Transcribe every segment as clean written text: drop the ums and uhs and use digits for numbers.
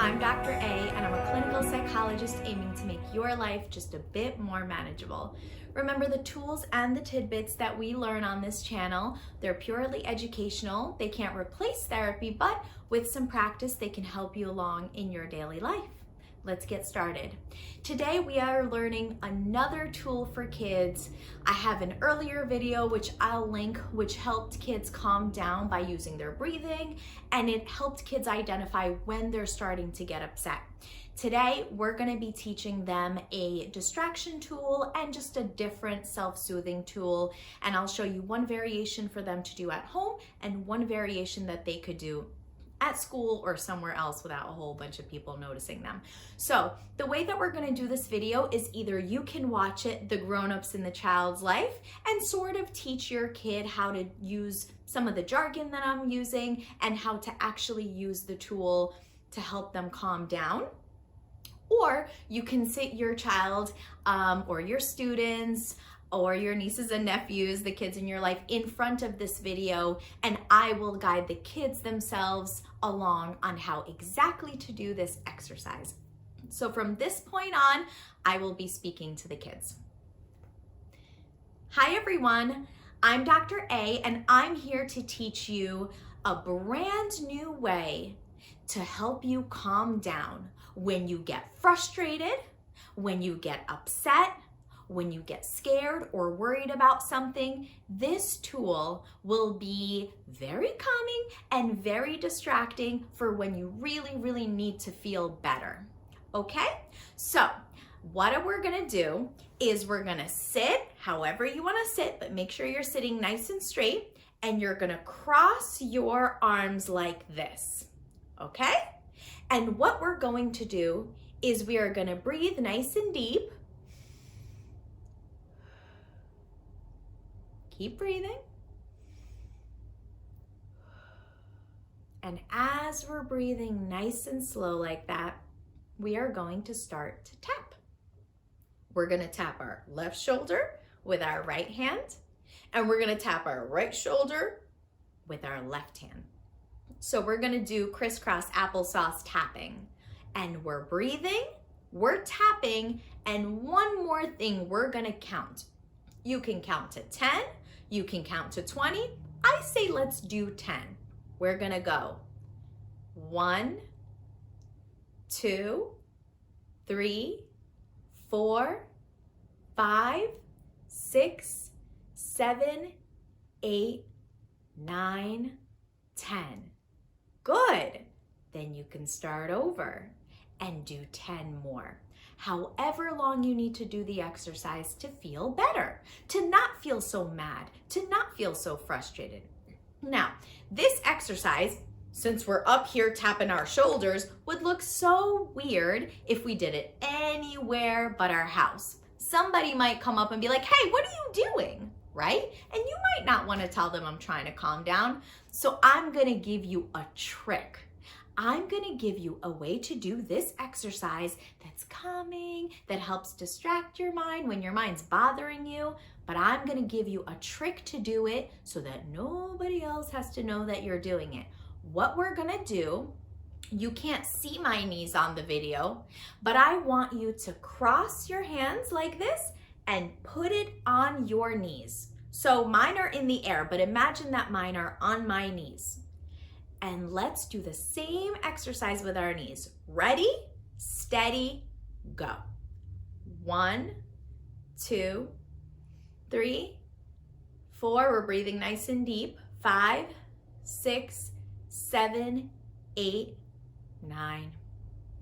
I'm Dr. A, and I'm a clinical psychologist aiming to make your life just a bit more manageable. Remember, the tools and the tidbits that we learn on this channel, they're purely educational. They can't replace therapy, but with some practice, they can help you along in your daily life. Let's get started. Today we are learning another tool for kids. I have an earlier video which I'll link, which helped kids calm down by using their breathing, and it helped kids identify when they're starting to get upset. Today we're going to be teaching them a distraction tool and just a different self-soothing tool, and I'll show you one variation for them to do at home and one variation that they could do at school or somewhere else without a whole bunch of people noticing them. So the way that we're going to do this video is either you can watch it, the grown-ups in the child's life, and sort of teach your kid how to use some of the jargon that I'm using and how to actually use the tool to help them calm down. Or you can sit your child or your students or your nieces and nephews, the kids in your life, in front of this video, and I will guide the kids themselves along on how exactly to do this exercise. So from this point on, I will be speaking to the kids. Hi everyone, I'm Dr. A, and I'm here to teach you a brand new way to help you calm down when you get frustrated, when you get upset, when you get scared or worried about something. This tool will be very calming and very distracting for when you really need to feel better. Okay? So what we're gonna do is we're gonna sit however you wanna sit, but make sure you're sitting nice and straight, and you're gonna cross your arms like this. Okay? And what we're going to do is we are gonna breathe nice and deep. Keep breathing. And as we're breathing nice and slow like that, we are going to start to tap. We're gonna tap our left shoulder with our right hand, and we're gonna tap our right shoulder with our left hand. So we're gonna do crisscross applesauce tapping. And we're breathing, we're tapping, and one more thing, we're gonna count. You can count to 10, you can count to 20. I say let's do 10. We're gonna go 1, 2, 3, 4, 5, 6, 7, 8, 9, 10. Good. Then you can start over and do 10 more. However long you need to do the exercise to feel better, to not feel so mad, to not feel so frustrated. Now, this exercise, since we're up here tapping our shoulders, would look so weird if we did it anywhere but our house. Somebody might come up and be like, hey, what are you doing? Right? And you might not want to tell them I'm trying to calm down. So I'm going to give you a trick. I'm gonna give you a way to do this exercise that's calming, that helps distract your mind when your mind's bothering you, but I'm gonna give you a trick to do it so that nobody else has to know that you're doing it. What we're gonna do, you can't see my knees on the video, but I want you to cross your hands like this and put it on your knees. So mine are in the air, but imagine that mine are on my knees. And let's do the same exercise with our knees. Ready, steady, go. 1, 2, 3, 4. We're breathing nice and deep. 5, 6, 7, 8, 9,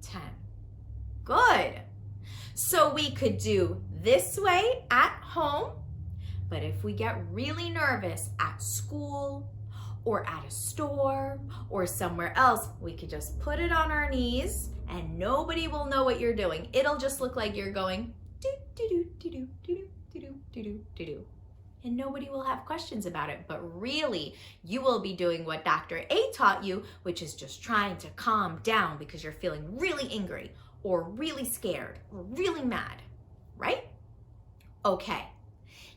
10. Good. So we could do this way at home, but if we get really nervous at school, or at a store, or somewhere else, we could just put it on our knees and nobody will know what you're doing. It'll just look like you're going do do do do do do do do do do do, and nobody will have questions about it. But really, you will be doing what Dr. A taught you, which is just trying to calm down because you're feeling really angry or really scared or really mad, right? Okay.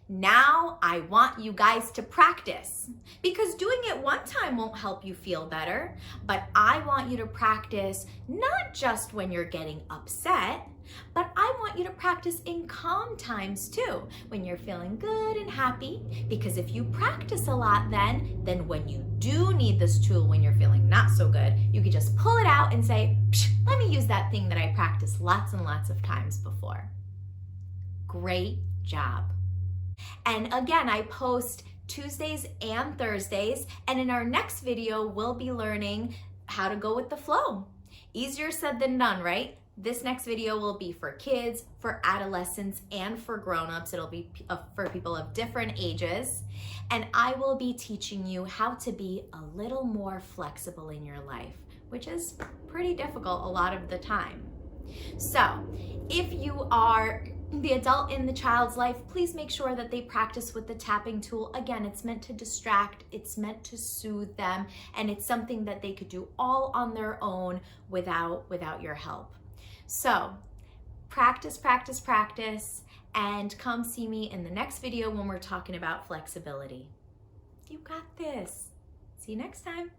Now I want you guys to practice, because doing it one time won't help you feel better, but I want you to practice not just when you're getting upset, but I want you to practice in calm times too, when you're feeling good and happy, because if you practice a lot then when you do need this tool when you're feeling not so good, you can just pull it out and say, let me use that thing that I practiced lots and lots of times before. Great job. And again, I post Tuesdays and Thursdays, and in our next video, we'll be learning how to go with the flow. Easier said than done, right? This next video will be for kids, for adolescents, and for grown-ups. It'll be for people of different ages. And I will be teaching you how to be a little more flexible in your life, which is pretty difficult a lot of the time. So, if you are the adult in the child's life, please make sure that they practice with the tapping tool. Again, it's meant to distract, it's meant to soothe them, and it's something that they could do all on their own without your help. So, practice, practice, practice, and come see me in the next video when we're talking about flexibility. You got this. See you next time.